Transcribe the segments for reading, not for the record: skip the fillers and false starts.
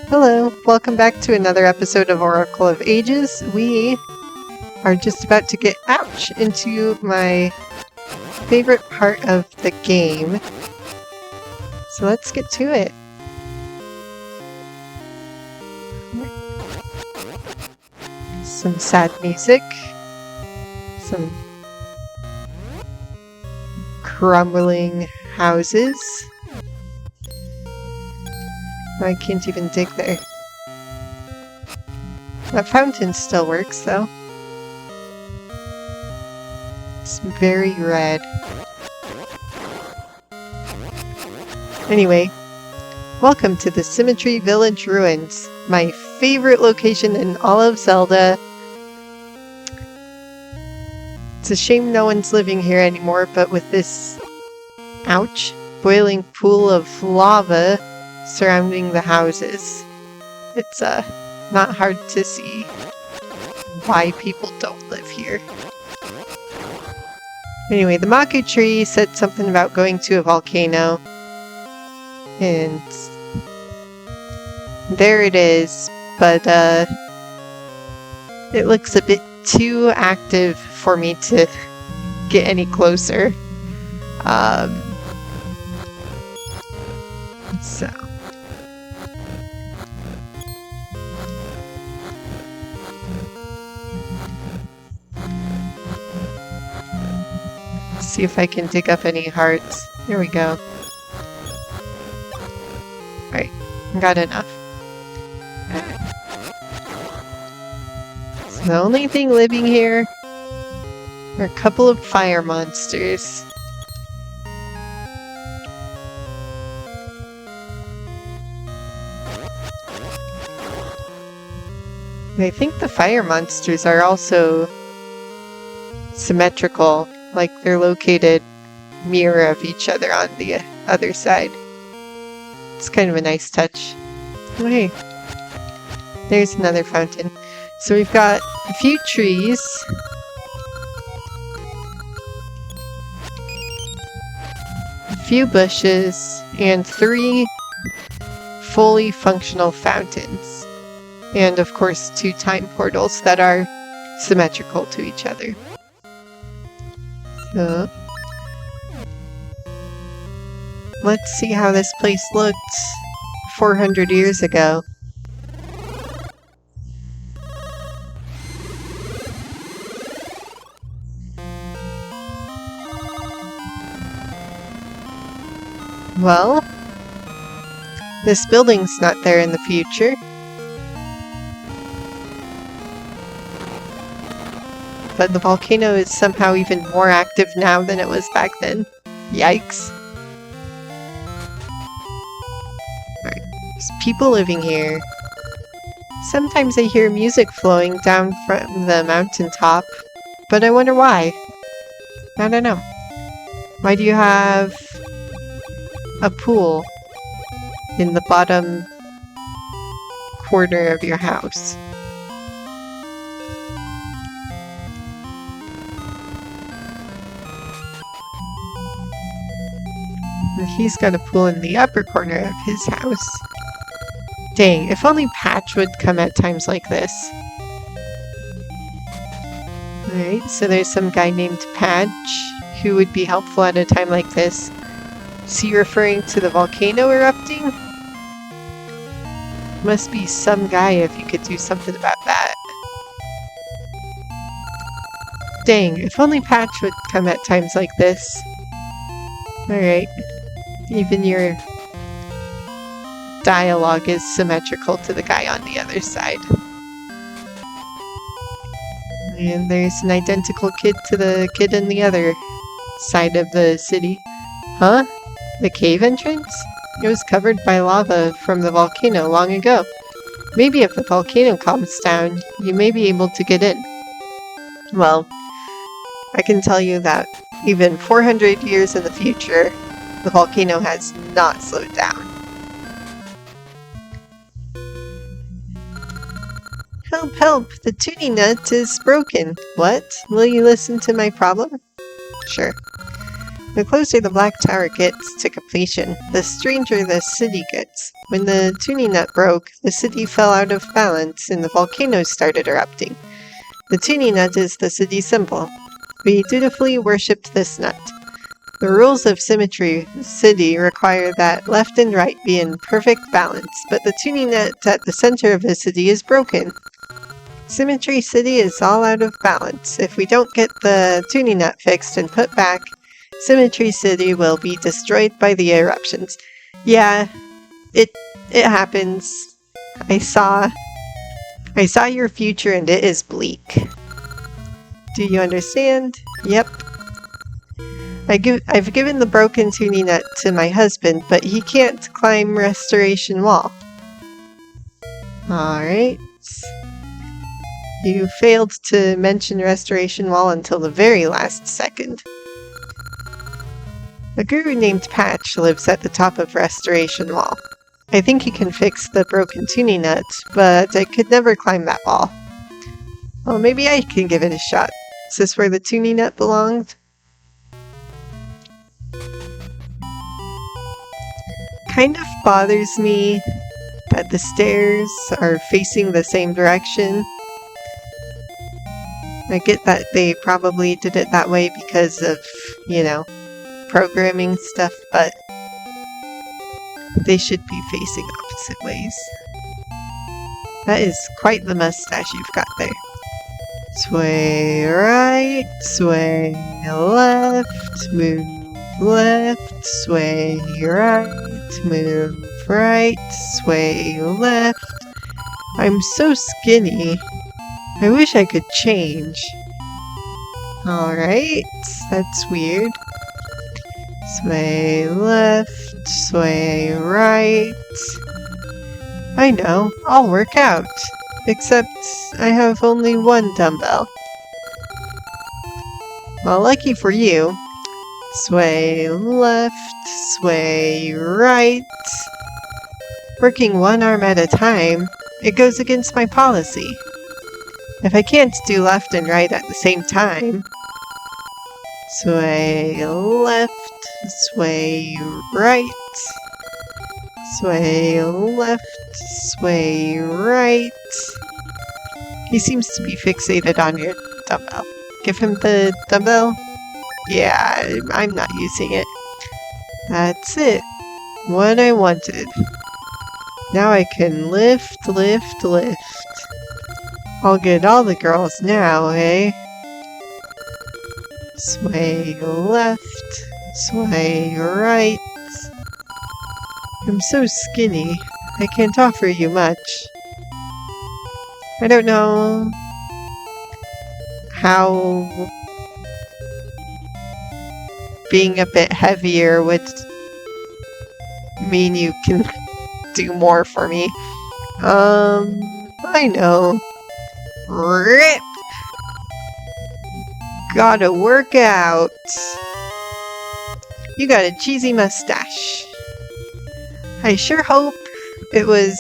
Hello, welcome back to another episode of Oracle of Ages. We are just about to get, into my favorite part of the game. So let's get to it. Some sad music. Some crumbling houses. I can't even dig there. That fountain still works, though. It's very red. Anyway, welcome to the Symmetry Village Ruins, my favorite location in all of Zelda. It's a shame no one's living here anymore, but with this, ouch, boiling pool of lava surrounding the houses, it's not hard to see why people don't live here. Anyway, the Maku tree said something about going to a volcano, and there it is, but it looks a bit too active for me to get any closer. So see if I can dig up any hearts. There we go. Alright, got enough. So the only thing living here are a couple of fire monsters. I think the fire monsters are also symmetrical. Like, they're located mirror of each other on the other side. It's kind of a nice touch. Oh, hey. There's another fountain. So we've got a few trees. A few bushes. And 3 fully functional fountains. And, of course, 2 time portals that are symmetrical to each other. So, let's see how this place looked 400 years ago. Well, this building's not there in the future. But the volcano is somehow even more active now than it was back then. Yikes. Alright, there's people living here. Sometimes I hear music flowing down from the mountaintop, but I wonder why. I don't know. Why do you have a pool in the bottom corner of your house? He's got a pool in the upper corner of his house. Dang, if only Patch would come at times like this. Alright, so there's some guy named Patch who would be helpful at a time like this. Is he referring to the volcano erupting? Must be some guy if you could do something about that. Dang, if only Patch would come at times like this. Alright. Even your dialogue is symmetrical to the guy on the other side. And there's an identical kid to the kid in the other side of the city. Huh? The cave entrance? It was covered by lava from the volcano long ago. Maybe if the volcano calms down, you may be able to get in. Well, I can tell you that even 400 years in the future, the volcano has not slowed down. Help, help! The tuning nut is broken. What? Will you listen to my problem? Sure. The closer the Black Tower gets to completion, the stranger the city gets. When the tuning nut broke, the city fell out of balance and the volcanoes started erupting. The tuning nut is the city symbol. We dutifully worshipped this nut. The rules of Symmetry City require that left and right be in perfect balance, but the tuning nut at the center of the city is broken. Symmetry City is all out of balance. If we don't get the tuning nut fixed and put back, Symmetry City will be destroyed by the eruptions. Yeah, it happens. I saw your future and it is bleak. Do you understand? Yep. I've given the broken tuning nut to my husband, but he can't climb Restoration Wall. Alright. You failed to mention Restoration Wall until the very last second. A guru named Patch lives at the top of Restoration Wall. I think he can fix the broken tuning nut, but I could never climb that wall. Well, maybe I can give it a shot. Is this where the tuning nut belonged? Kind of bothers me that the stairs are facing the same direction. I get that they probably did it that way because of, you know, programming stuff, but they should be facing opposite ways. That is quite the mustache you've got there. Sway right, sway left, move left, sway right, move right, sway left. I'm so skinny. I wish I could change. Alright, that's weird. Sway left, sway right. I know, I'll work out. Except I have only one dumbbell. Well, lucky for you. Sway left, sway right. Working one arm at a time, it goes against my policy. If I can't do left and right at the same time, sway left, sway right, sway left, sway right. He seems to be fixated on your dumbbell. Give him the dumbbell? Yeah, I'm not using it. That's it. What I wanted. Now I can lift, lift, lift. I'll get all the girls now, eh? Sway left, sway right. I'm so skinny, I can't offer you much. I don't know how being a bit heavier would mean you can do more for me. I know. Rip! Gotta work out. You got a cheesy mustache. I sure hope it was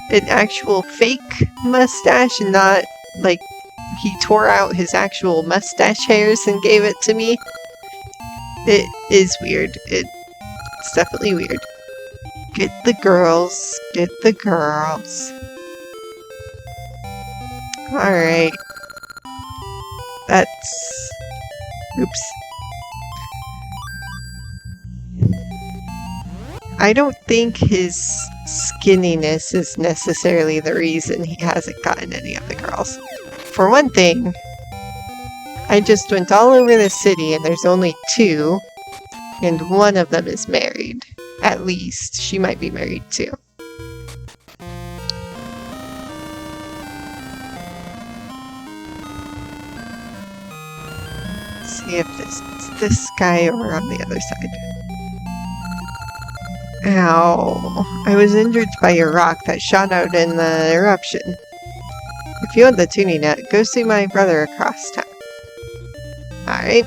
an actual fake mustache and not, like, he tore out his actual mustache hairs and gave it to me. It is weird. It's definitely weird. Get the girls. Get the girls. Alright. That's... Oops. I don't think his skinniness is necessarily the reason he hasn't gotten any of the girls. For one thing, I just went all over the city and there's only 2, and one of them is married. At least. She might be married too. See if this guy or on the other side. Ow. I was injured by a rock that shot out in the eruption. If you want the tuning net, go see my brother across town. Alright.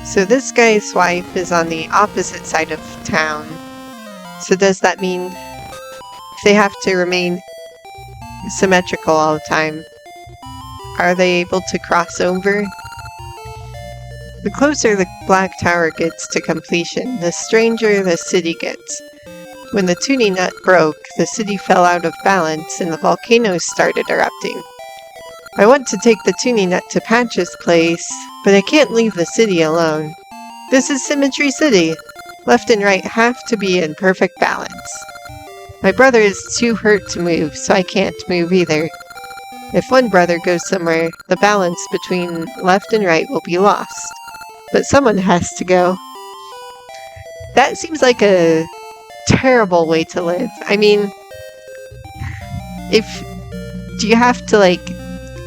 So this guy's wife is on the opposite side of town. So does that mean If they have to remain symmetrical all the time, are they able to cross over? The closer the Black Tower gets to completion, the stranger the city gets. When the tuning nut broke, the city fell out of balance and the volcanoes started erupting. I want to take the tuning nut to Patch's place, but I can't leave the city alone. This is Symmetry City. Left and right have to be in perfect balance. My brother is too hurt to move, so I can't move either. If one brother goes somewhere, the balance between left and right will be lost. But someone has to go. That seems like a terrible way to live. I mean, do you have to, like,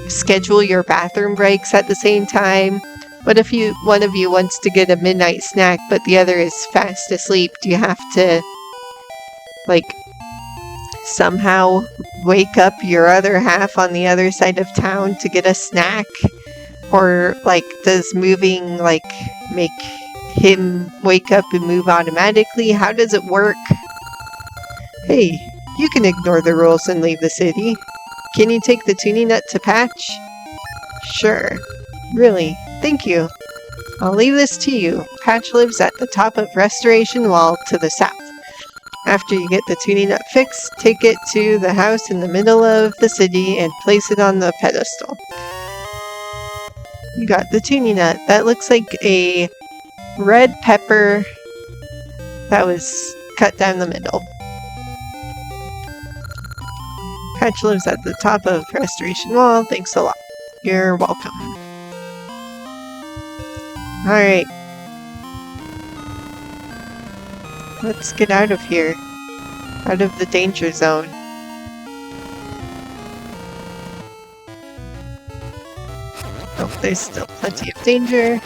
schedule your bathroom breaks at the same time? What if one of you wants to get a midnight snack, but the other is fast asleep? Do you have to, like, somehow wake up your other half on the other side of town to get a snack? Or, like, does moving, like, make him wake up and move automatically? How does it work? Hey, you can ignore the rules and leave the city. Can you take the tuning nut to Patch? Sure. Really, thank you. I'll leave this to you. Patch lives at the top of Restoration Wall to the south. After you get the tuning nut fixed, take it to the house in the middle of the city and place it on the pedestal. You got the tuning nut. That looks like a red pepper that was cut down the middle. Patch lives at the top of Restoration Wall. Thanks a lot. You're welcome. Alright. Let's get out of here. Out of the danger zone. Oh, there's still plenty of danger.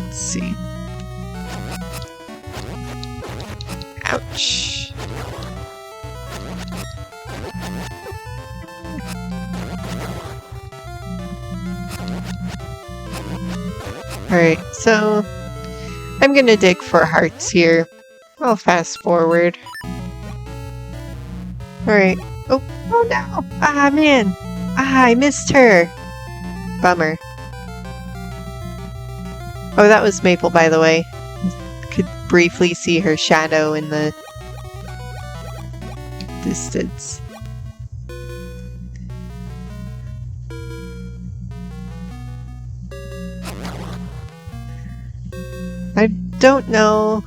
Let's see. Ouch. Alright, so I'm gonna dig for hearts here. I'll fast forward. Alright. Oh no! Ah, man! Ah, I missed her! Bummer. Oh, that was Maple, by the way. Could briefly see her shadow in the distance. I don't know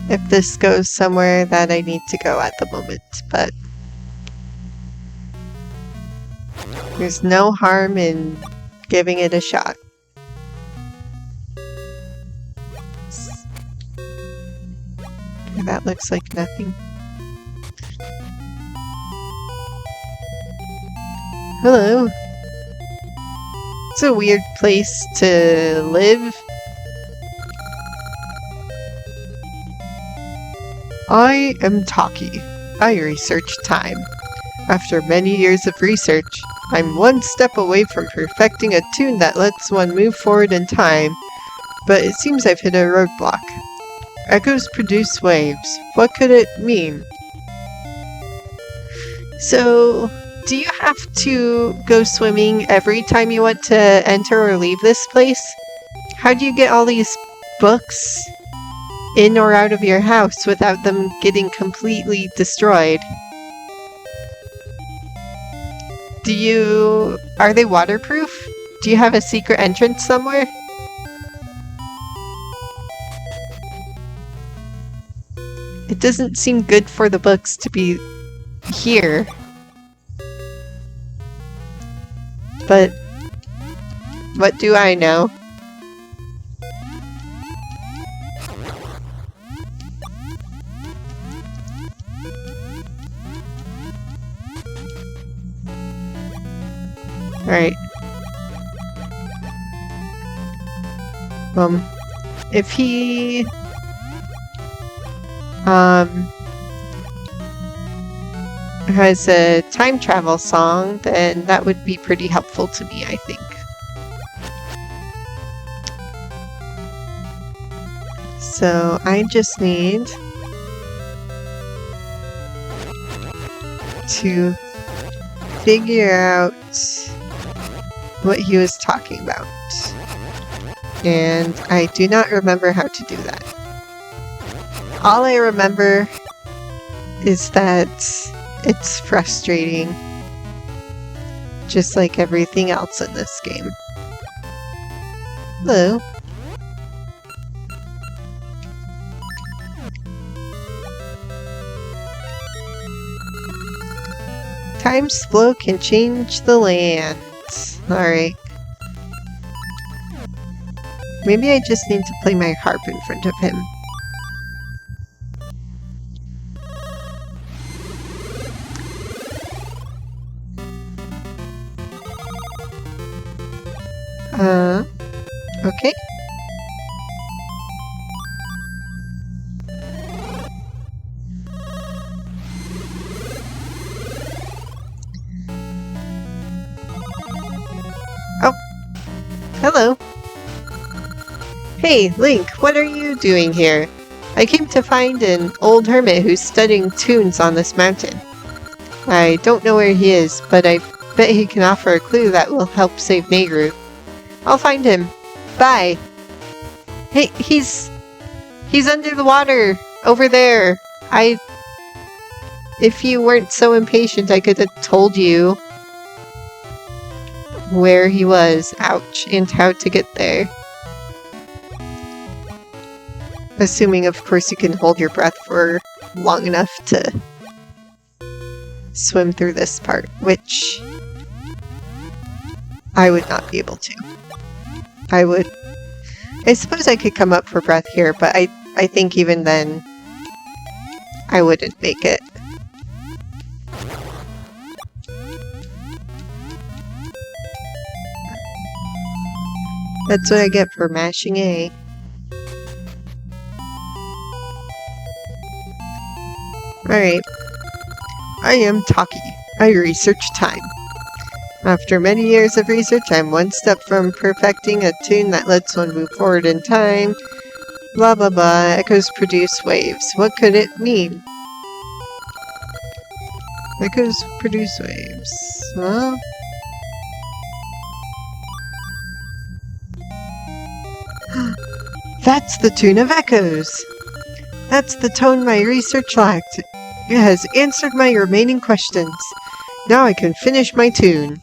if this goes somewhere that I need to go at the moment, but there's no harm in giving it a shot. That looks like nothing. Hello. It's a weird place to live. I am Taki. I research time. After many years of research, I'm one step away from perfecting a tune that lets one move forward in time, but it seems I've hit a roadblock. Echoes produce waves. What could it mean? So, do you have to go swimming every time you want to enter or leave this place? How do you get all these books in or out of your house without them getting completely destroyed? Are they waterproof? Do you have a secret entrance somewhere? It doesn't seem good for the books to be here. But what do I know? Alright. If he has a time travel song, then that would be pretty helpful to me, I think. So I just need to figure out what he was talking about. And I do not remember how to do that. All I remember is that it's frustrating, just like everything else in this game. Hello. Time's flow can change the land. Alright. Maybe I just need to play my harp in front of him. Okay. Oh. Hello. Hey, Link, what are you doing here? I came to find an old hermit who's studying tunes on this mountain. I don't know where he is, but I bet he can offer a clue that will help save Nehru. I'll find him. Bye. Hey, he's under the water over there. If you weren't so impatient, I could have told you where he was. Ouch. And how to get there. Assuming, of course, you can hold your breath for long enough to swim through this part, which I would not be able to. I suppose I could come up for breath here, but I think even then I wouldn't make it. That's what I get for mashing A. Alright. I am Taki. I research time. After many years of research, I'm one step from perfecting a tune that lets one move forward in time. Blah blah blah. Echoes produce waves. What could it mean? Echoes produce waves. Well... That's the tune of echoes! That's the tone my research lacked. It has answered my remaining questions. Now I can finish my tune.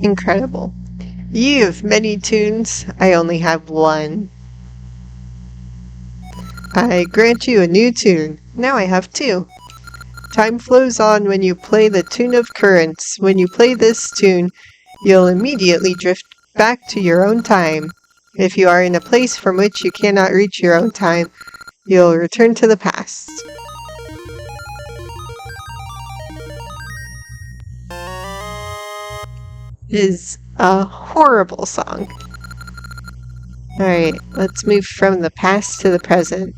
Incredible. You have many tunes. I only have one. I grant you a new tune. Now I have two. Time flows on when you play the tune of currents. When you play this tune, you'll immediately drift back to your own time. If you are in a place from which you cannot reach your own time, you'll return to the past. Is a horrible song. Alright, let's move from the past to the present.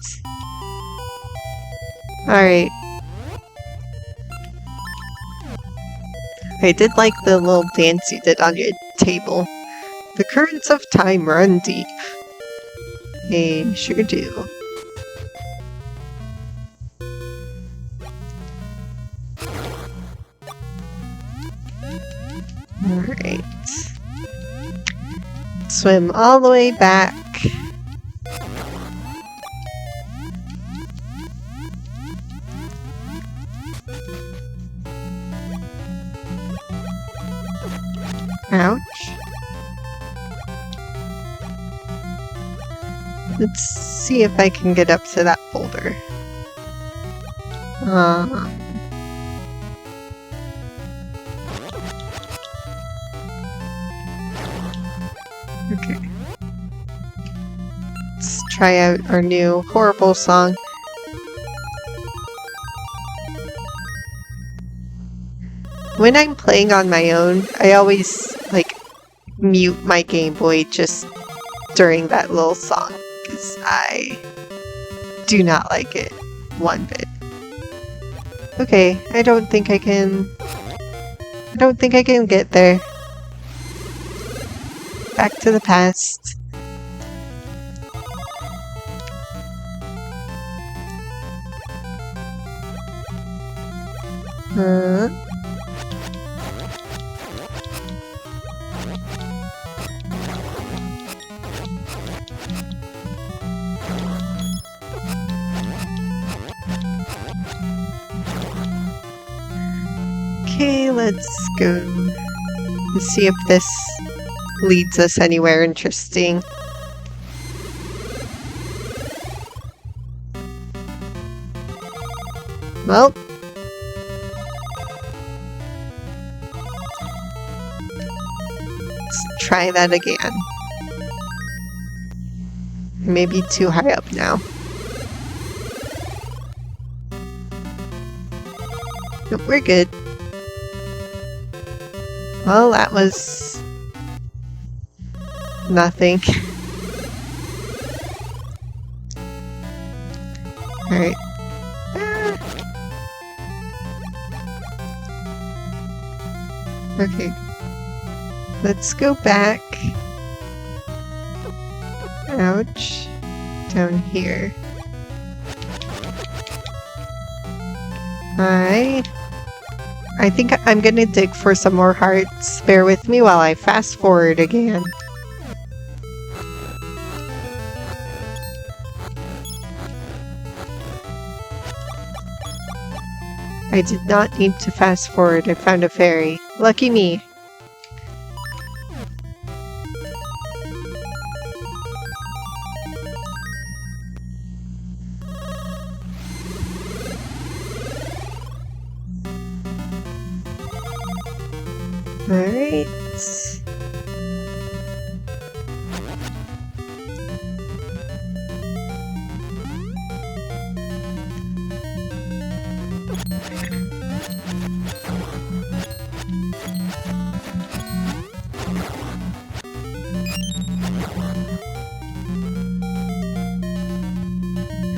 Alright. I did like the little dance you did on your table. The currents of time run deep. They sure do. Alright. Swim all the way back. Ouch. Let's see if I can get up to that boulder. Okay. Let's try out our new horrible song. When I'm playing on my own, I always, like, mute my Game Boy just during that little song, because I do not like it one bit. Okay, I don't think I can get there. Back to the past. Okay, let's go and see if this leads us anywhere interesting. Well, let's try that again. Maybe too high up now. Nope, we're good. Well, that was nothing. Alright. Okay. Let's go back. Ouch. Down here. I think I'm gonna dig for some more hearts. Bear with me while I fast forward again. I did not need to fast forward. I found a fairy. Lucky me. Alright.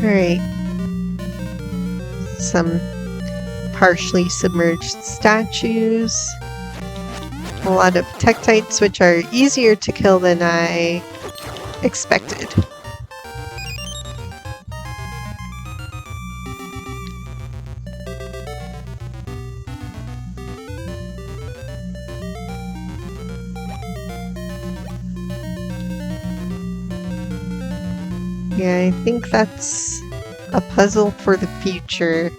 Alright. Some partially submerged statues. A lot of tektites, which are easier to kill than I expected. Yeah, I think that's a puzzle for the future.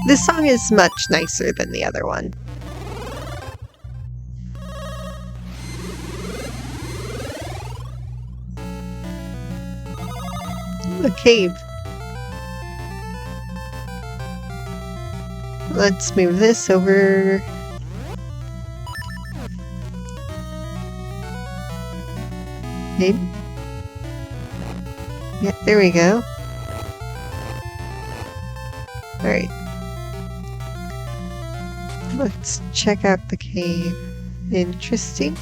This song is much nicer than the other one. A cave. Let's move this over. Maybe. Yeah, there we go. Alright. Let's check out the cave. Interesting.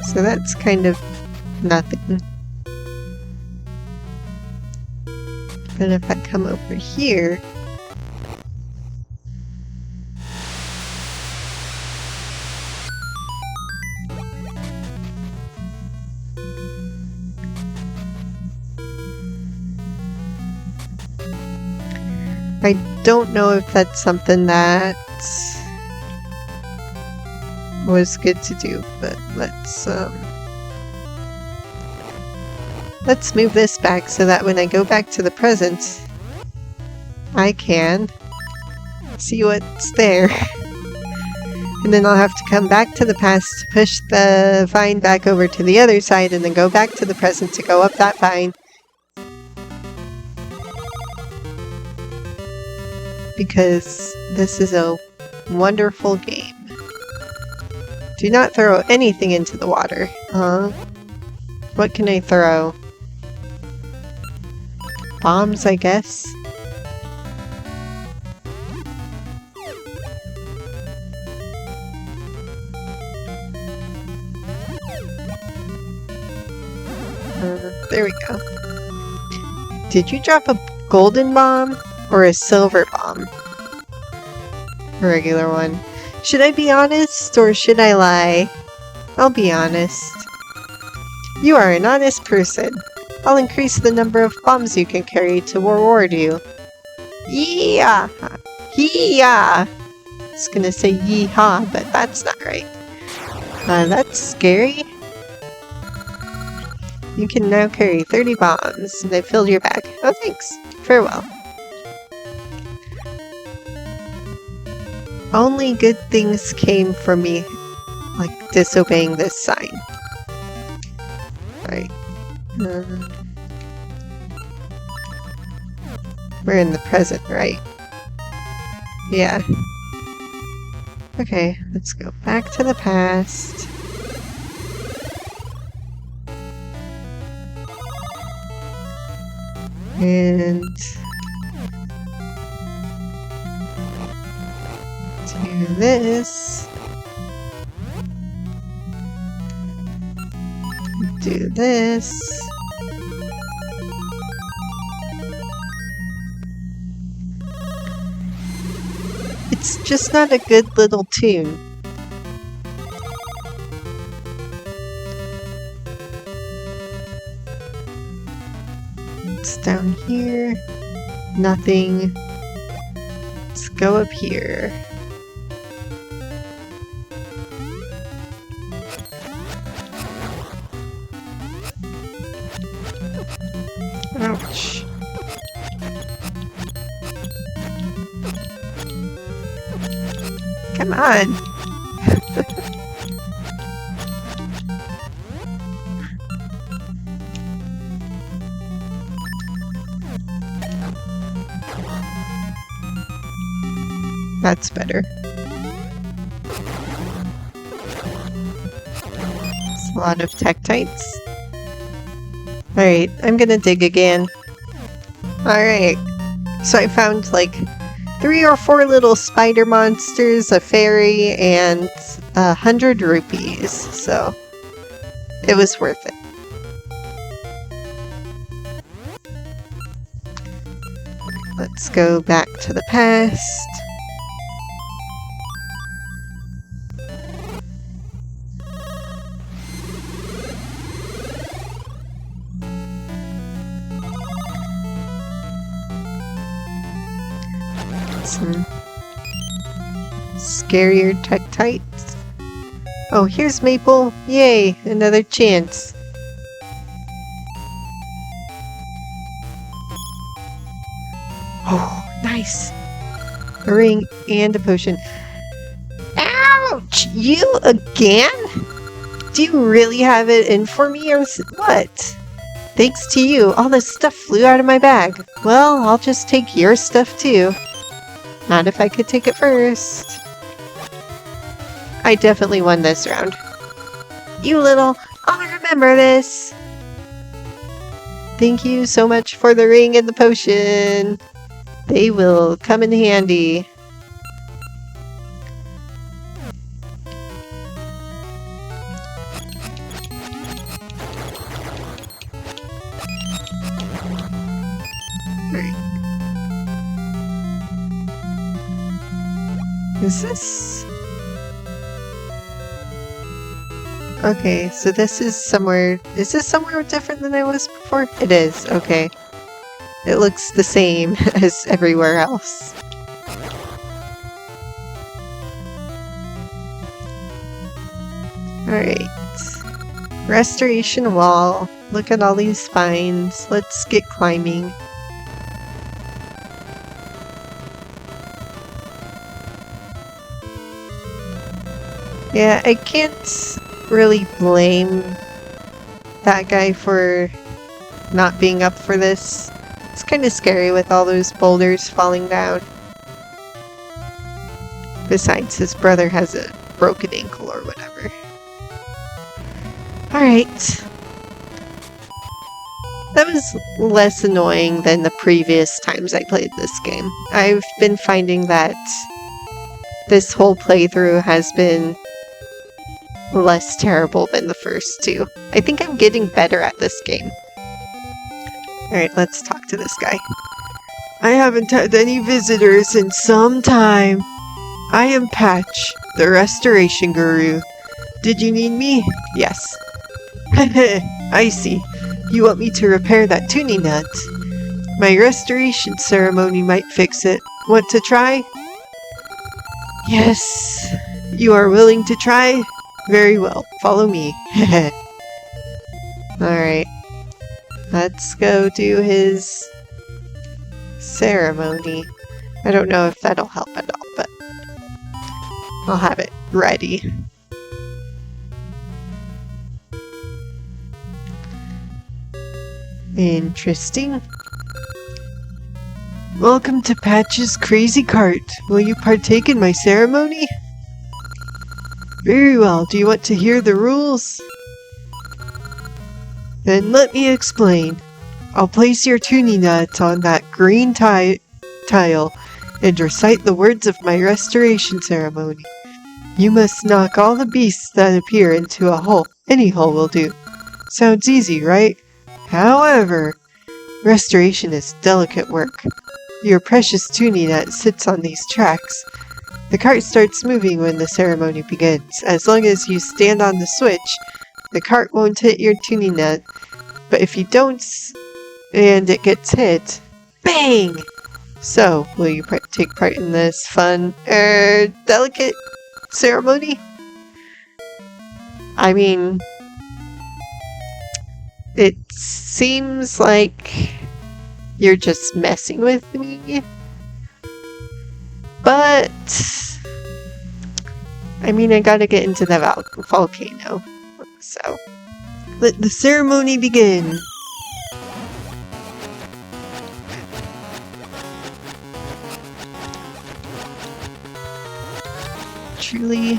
So that's kind of nothing. But if I come over here, I don't know if that's something that was good to do, but let's move this back so that when I go back to the present, I can see what's there. And then I'll have to come back to the past to push the vine back over to the other side and then go back to the present to go up that vine. Because this is a wonderful game. Do not throw anything into the water. What can I throw? Bombs, I guess? There we go. Did you drop a golden bomb or a silver bomb? A regular one. Should I be honest or should I lie? I'll be honest. You are an honest person. I'll increase the number of bombs you can carry to reward you. Yeah! Yeah! I was gonna say yeehaw, but that's not right. That's scary. You can now carry 30 bombs, and I filled your bag. Oh, thanks. Farewell. Only good things came from me, like disobeying this sign. Alright. We're in the present, right? Yeah. Okay, let's go back to the past. And do this. Do this. It's just not a good little tune. It's down here. Nothing. Let's go up here. Ouch. Come on. That's better. It's a lot of Tektites. Alright, I'm gonna dig again. Alright. So I found like 3 or 4 little spider monsters, a fairy, and 100 rupees. So it was worth it. Let's go back to the past. Some scarier Tektites. Oh, here's Maple. Yay, another chance. Oh, nice. A ring and a potion. Ouch! You again? Do you really have it in for me or what? Thanks to you, all this stuff flew out of my bag. Well, I'll just take your stuff too. Not if I could take it first. I definitely won this round. You little, I'll remember this. Thank you so much for the ring and the potion. They will come in handy. Is this... Okay, so this is somewhere... Is this somewhere different than I was before? It is, okay. It looks the same as everywhere else. Alright. Restoration wall. Look at all these spines. Let's get climbing. Yeah, I can't really blame that guy for not being up for this. It's kind of scary with all those boulders falling down. Besides, his brother has a broken ankle or whatever. Alright. That was less annoying than the previous times I played this game. I've been finding that this whole playthrough has been less terrible than the first two. I think I'm getting better at this game. Alright, let's talk to this guy. I haven't had any visitors in some time. I am Patch, the restoration guru. Did you need me? Yes. I see. You want me to repair that tuning nut? My restoration ceremony might fix it. Want to try? Yes. You are willing to try? Very well. Follow me. Alright. Let's go do his ceremony. I don't know if that'll help at all, but I'll have it ready. Interesting. Welcome to Patch's Crazy Cart. Will you partake in my ceremony? Very well. Do you want to hear the rules? Then let me explain. I'll place your tuning nut on that green tile and recite the words of my restoration ceremony. You must knock all the beasts that appear into a hole. Any hole will do. Sounds easy, right? However, restoration is delicate work. Your precious tuning nut sits on these tracks. The cart starts moving when the ceremony begins. As long as you stand on the switch, the cart won't hit your tuning nut. But if you don't, and it gets hit, bang! So, will you take part in this fun, delicate ceremony? I mean, it seems like you're just messing with me. But, I mean, I gotta get into the volcano. So, let the ceremony begin. Truly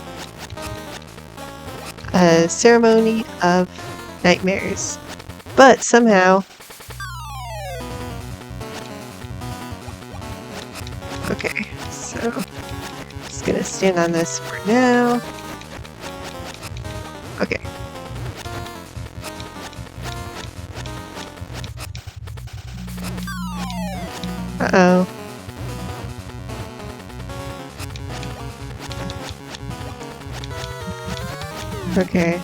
a ceremony of nightmares. But somehow... Okay, so... just gonna stand on this for now. Okay. Uh-oh. Okay.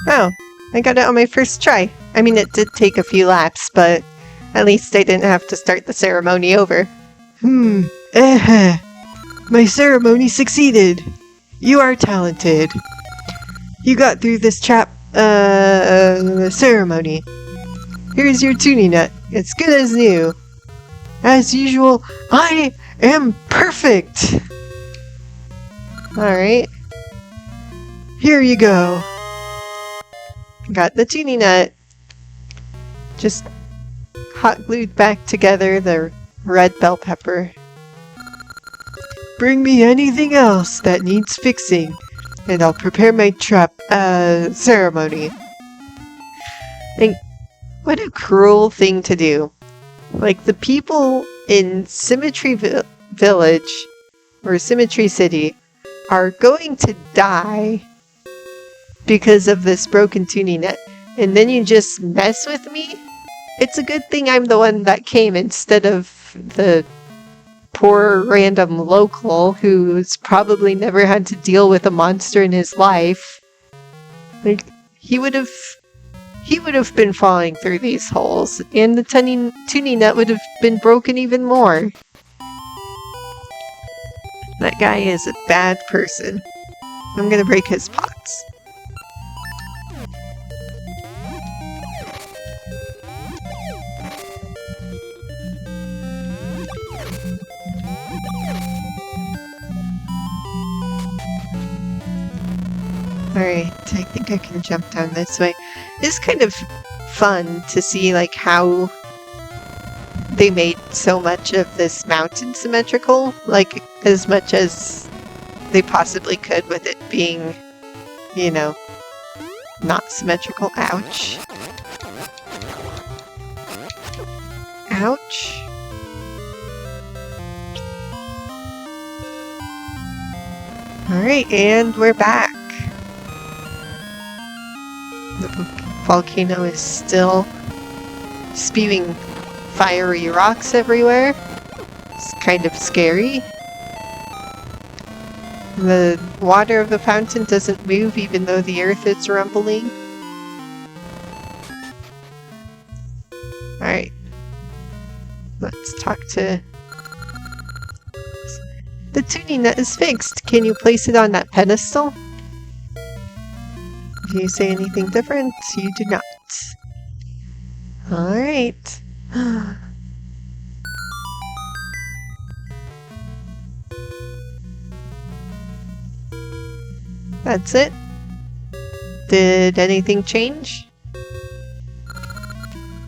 Oh, I got it on my first try. I mean, it did take a few laps, but at least I didn't have to start the ceremony over. My ceremony succeeded. You are talented. You got through this ceremony. Here's your tuning nut. It's good as new. As usual, I am perfect! Alright. Here you go. Got the tuning nut. Just hot glued back together the red bell pepper. Bring me anything else that needs fixing, and I'll prepare my ceremony. And what a cruel thing to do. Like, the people in Symmetry Village, or Symmetry City, are going to die because of this broken tuning net, and then you just mess with me? It's a good thing I'm the one that came instead of the poor random local who's probably never had to deal with a monster in his life. Like, he would have been falling through these holes, and the tuning net would have been broken even more. That guy is a bad person. I'm gonna break his pots. Alright, I think I can jump down this way. It's kind of fun to see like how they made so much of this mountain symmetrical, like as much as they possibly could with it being, you know, not symmetrical. Ouch. Ouch. Alright, and we're back. The volcano is still spewing fiery rocks everywhere. It's kind of scary. The water of the fountain doesn't move even though the earth is rumbling. Alright. Let's talk to... The tuning nut is fixed. Can you place it on that pedestal? Do you say anything different? You do not. Alright. That's it. Did anything change?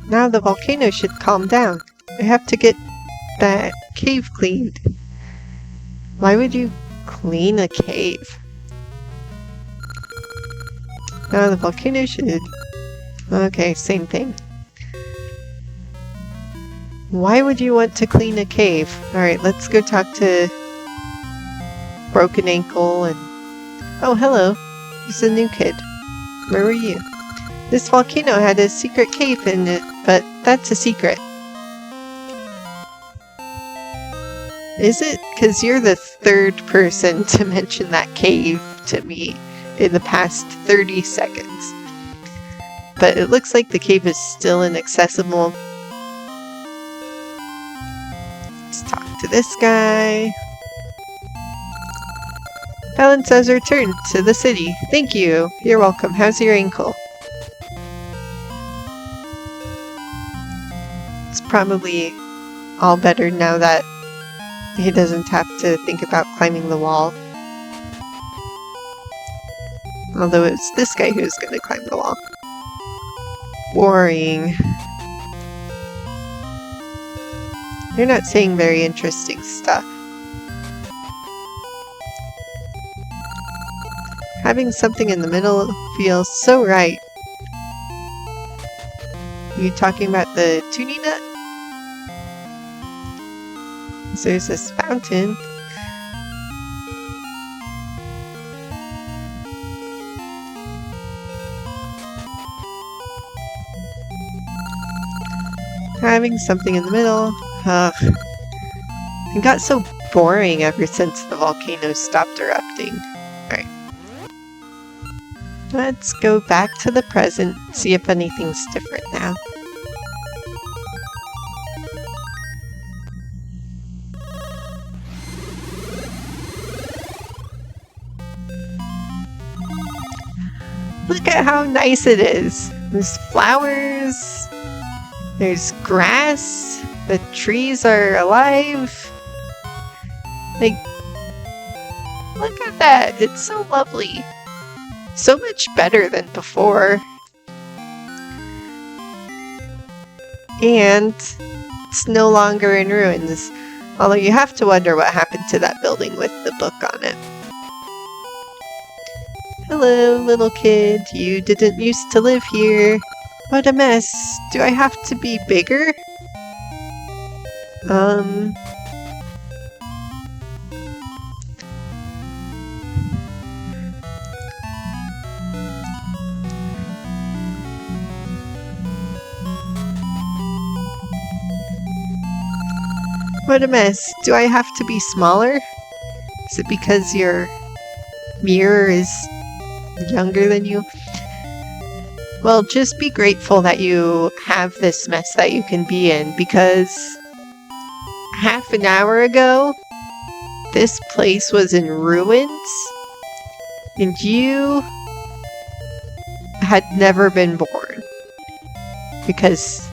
Now the volcano should calm down. I have to get that cave cleaned. Why would you clean a cave? Now the volcano should... Okay, same thing. Why would you want to clean a cave? Alright, let's go talk to Broken Ankle and... Oh, hello. He's a new kid. Where were you? This volcano had a secret cave in it, but that's a secret. Is it? Because you're the third person to mention that cave to me in the past 30 seconds. But it looks like the cave is still inaccessible. Let's talk to this guy. Balance has returned to the city. Thank you. You're welcome. How's your ankle? It's probably all better now that he doesn't have to think about climbing the wall. Although it's this guy who's going to climb the wall. Boring. You're not saying very interesting stuff. Having something in the middle feels so right. Are you talking about the tuning nut? So there's this fountain. Having something in the middle. Ugh. It got so boring ever since the volcano stopped erupting. Alright. Let's go back to the present, see if anything's different now. Look at how nice it is. There's flowers. There's grass. The trees are alive. Like, look at that. It's so lovely. So much better than before. And it's no longer in ruins. Although you have to wonder what happened to that building with the book on it. Hello, little kid. You didn't used to live here. What a mess. Do I have to be bigger? What a mess. Do I have to be smaller? Is it because your mirror is younger than you? Well, just be grateful that you have this mess that you can be in, because half an hour ago, this place was in ruins, and you had never been born. Because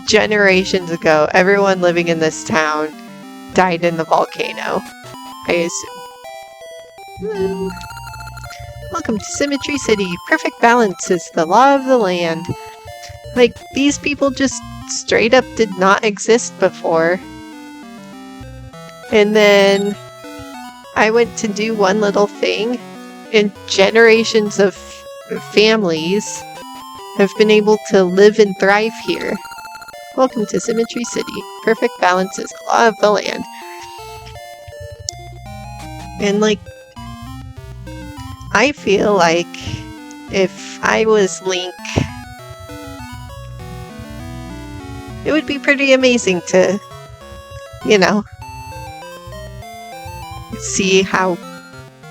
generations ago, everyone living in this town died in the volcano, I assume. Welcome to Symmetry City. Perfect balance is the law of the land. Like, these people just straight up did not exist before. And then I went to do one little thing, and generations of families have been able to live and thrive here. Welcome to Symmetry City. Perfect balance is the law of the land. And like, I feel like if I was Link, it would be pretty amazing to, you know, see how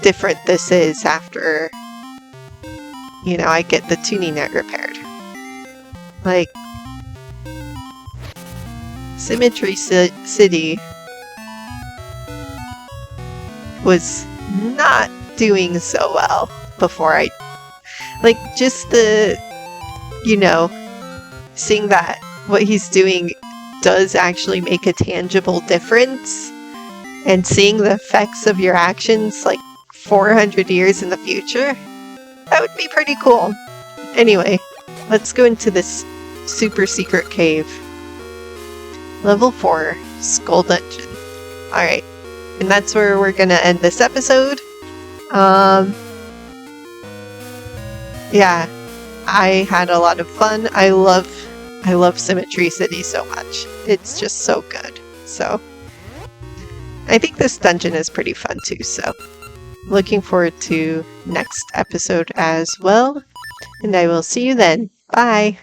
different this is after, you know, I get the tuning net repaired. Like, Symmetry City was not doing so well before I, like, just the, you know, seeing that what he's doing does actually make a tangible difference, and seeing the effects of your actions like 400 years in the future, that would be pretty cool. Anyway, let's go into this super secret cave. Level 4, Skull Dungeon. Alright, and that's where we're gonna end this episode. Yeah, I had a lot of fun. I love Symmetry City so much. It's just so good. So, I think this dungeon is pretty fun too, so looking forward to next episode as well. And I will see you then. Bye!